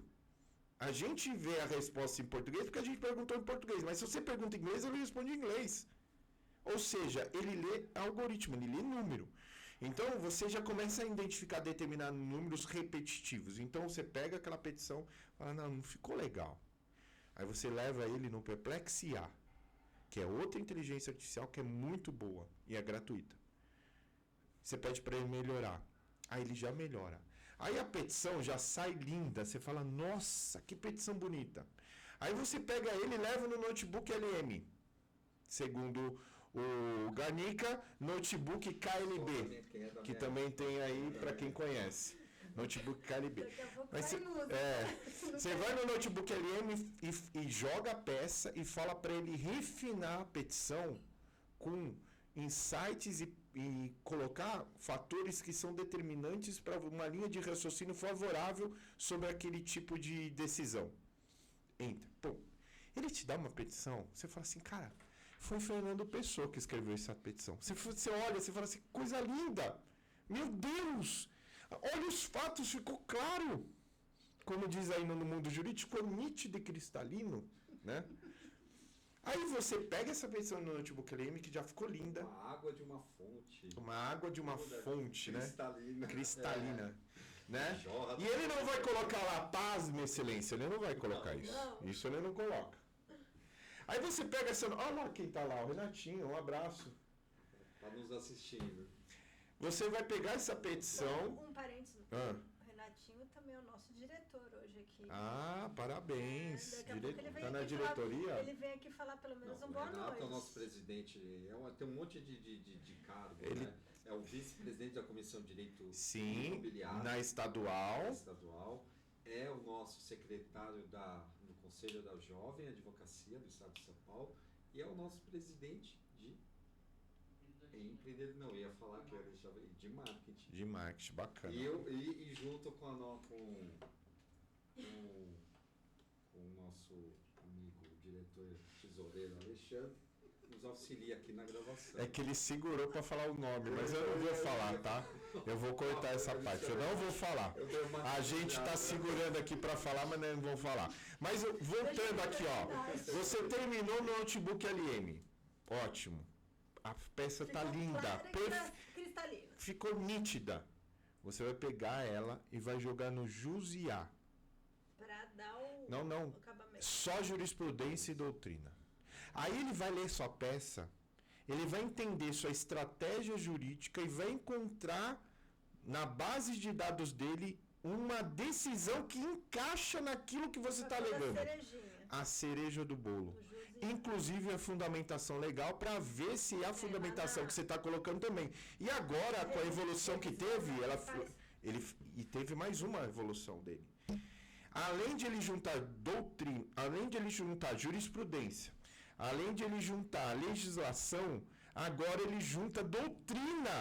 A gente vê a resposta em português porque a gente perguntou em português, mas se você pergunta em inglês, ele responde em inglês. Ou seja, ele lê algoritmo, ele lê número. Então, você já começa a identificar determinados números repetitivos. Então, você pega aquela petição e fala, não ficou legal. Aí você leva ele no Perplexi IA, que é outra inteligência artificial que é muito boa e é gratuita. Você pede para ele melhorar. Aí ele já melhora. Aí a petição já sai linda. Você fala, nossa, que petição bonita. Aí você pega ele e leva no notebook LM. Segundo o Garnica, notebook KLB, que também tem aí para quem conhece. Notebook KLB. Você vai no notebook LM e joga a peça e fala para ele refinar a petição com insights e colocar fatores que são determinantes para uma linha de raciocínio favorável sobre aquele tipo de decisão. Entra. Pô, ele te dá uma petição, você fala assim, cara, foi Fernando Pessoa que escreveu essa petição. Você olha, você fala assim, coisa linda! Meu Deus! Olha os fatos, ficou claro! Como diz aí no mundo jurídico, ficou nítido e cristalino, né? Aí você pega essa petição no notebook LM, que já ficou linda. Uma água de uma fonte. Uma água de uma fonte, né? Cristalina. Né? E ele não vai colocar lá, paz, minha excelência, ele não vai colocar isso. Isso ele não coloca. Aí você pega essa... Olha lá quem tá lá, o Renatinho, um abraço. Tá nos assistindo. Você vai pegar essa petição... Um parênteses. O Renatinho também é o nosso diretor hoje aqui. Ah, parabéns. Tá na diretoria? Ele vem aqui falar pelo menos um boa noite. O Renato é o nosso presidente. Tem um monte de cargo, né? É o vice-presidente da Comissão de Direito Imobiliário. Na estadual. É o nosso secretário do Conselho da Jovem Advocacia do Estado de São Paulo e é o nosso presidente de empreendedor. Não, eu ia falar que eu deixava de marketing. De marketing, bacana. E junto com o nosso amigo diretor tesoureiro Alexandre, nos auxilia aqui na gravação. É que ele segurou para falar o nome, mas eu não vou falar, tá? Eu vou cortar essa parte, eu não vou falar. A gente está segurando aqui para falar, mas não vou falar. Mas voltando aqui, ó. Você terminou no notebook LM. Ótimo. A peça tá linda. Ficou nítida. Você vai pegar ela e vai jogar no JUS-IA. Para dar o acabamento. Só jurisprudência e doutrina. Aí ele vai ler sua peça, ele vai entender sua estratégia jurídica e vai encontrar na base de dados dele uma decisão que encaixa naquilo que você está alegando. A cereja do bolo. Inclusive a fundamentação legal para ver se é a fundamentação que você está colocando também. E agora, com a evolução que teve, ele teve mais uma evolução dele. Além de ele juntar doutrina, além de ele juntar jurisprudência, além de ele juntar a legislação, agora ele junta a doutrina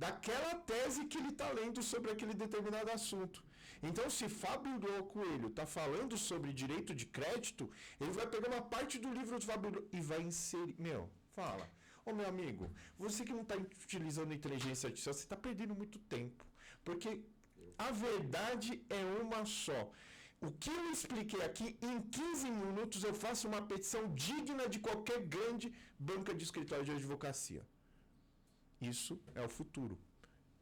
daquela tese que ele está lendo sobre aquele determinado assunto. Então, se Fábio Coelho está falando sobre direito de crédito, ele vai pegar uma parte do livro do Fábio e vai inserir... Fala. Ô, meu amigo, você que não está utilizando inteligência artificial, você está perdendo muito tempo. Porque a verdade é uma só. O que eu expliquei aqui, em 15 minutos eu faço uma petição digna de qualquer grande banca de escritório de advocacia. Isso é o futuro.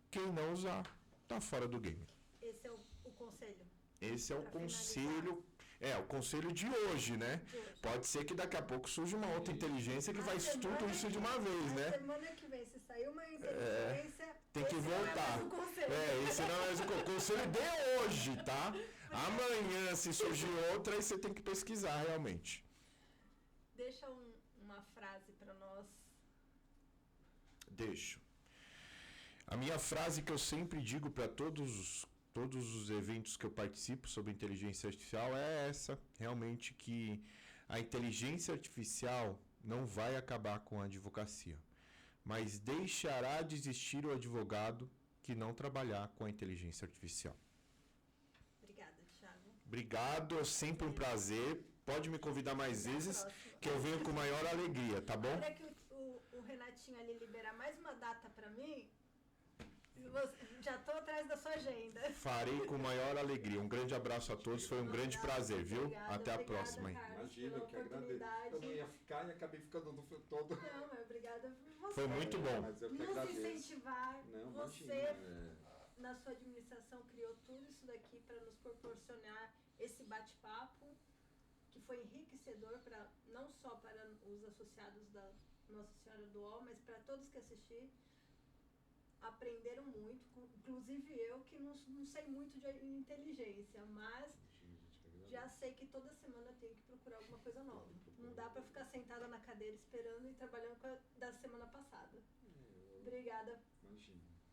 Quem não usar, tá fora do game. Esse é o conselho. Esse é o conselho. O conselho de hoje, né? Pode ser que daqui a pouco surja uma outra inteligência que faz tudo isso de uma vez, né? Semana que vem, se sair uma inteligência... Tem que voltar. Esse não é mais o conselho de hoje, tá? Amanhã, se surgir outra, aí você tem que pesquisar realmente. Deixa uma frase para nós. Deixo. A minha frase que eu sempre digo para todos os eventos que eu participo sobre inteligência artificial é essa, realmente, que a inteligência artificial não vai acabar com a advocacia, mas deixará de existir o advogado que não trabalhar com a inteligência artificial. Obrigada, Thiago. Obrigado, é sempre um prazer. Pode me convidar mais vezes, que eu venho com maior alegria, tá bom? Espera que o Renatinho ali liberar mais uma data para mim. Já estou atrás da sua agenda. Farei com maior alegria. Um grande abraço a todos, foi um grande prazer, viu? Obrigada, até a próxima. Carlos, Imagina, eu que agradeço. Eu não ia ficar e acabei ficando no filme todo. Não, mas obrigada por você. Foi muito bom. Mas eu que Nos agradeço. incentivar. Não, você, imagina, na sua administração, criou tudo isso daqui para nos proporcionar esse bate-papo, que foi enriquecedor não só para os associados da Nossa Senhora do Ó, mas para todos que assistiram. Aprenderam muito, inclusive eu que não sei muito de inteligência, mas já sei que toda semana eu tenho que procurar alguma coisa nova. Não dá para ficar sentada na cadeira esperando e trabalhando com a da semana passada. Obrigada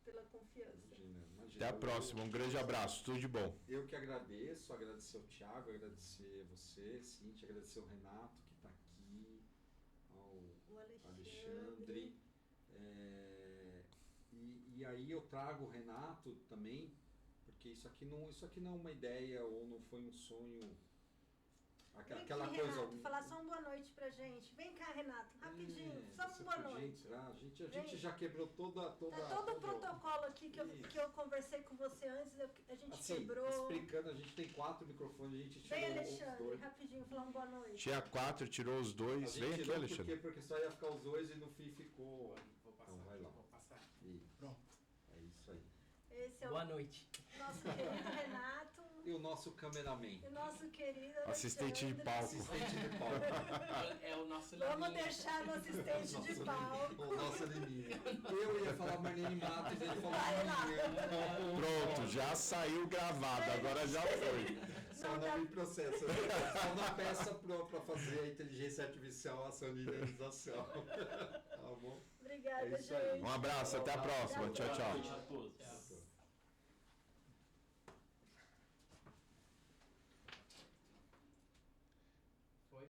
pela confiança. Imagina. Até a próxima, um grande abraço, tudo de bom. Eu que agradeço, agradecer ao Thiago, agradecer você, Cíntia, agradecer ao Renato que está aqui, ao Alexandre. E aí eu trago o Renato também, porque isso aqui não é uma ideia ou não foi um sonho, aquela aqui, coisa... Renato, falar só uma boa noite pra gente. Vem cá, Renato, rapidinho, só uma boa noite. A gente já quebrou toda... Tá todo o protocolo aqui que eu conversei com você antes, a gente assim, quebrou. Explicando, a gente tem 4 microfones, a gente tirou Vem, os Alexandre, 2. rapidinho, falar uma boa noite. Tinha 4, tirou os 2. Vem aqui, Alexandre. Porque só ia ficar os 2 e no fim ficou... Vou passar, então vai lá. Vou passar. Pronto. É isso aí. Esse é Boa noite. Nosso querido Renato. E o nosso cameraman. E o nosso querido Assistente de palco. Assistente de palco. É o nosso Vamos Liminha. deixar no assistente de palco. O nosso Liminha. Eu ia falar Marlene Matos, ele falou Vai lá. Liminha. Pronto, já saiu gravado, agora já foi. Só não me processa. Só não peça para fazer a inteligência artificial a ação de indenização. Tá bom? Obrigada, É isso aí. gente. Um abraço, até a próxima. Tchau, tchau. Boa noite a todos.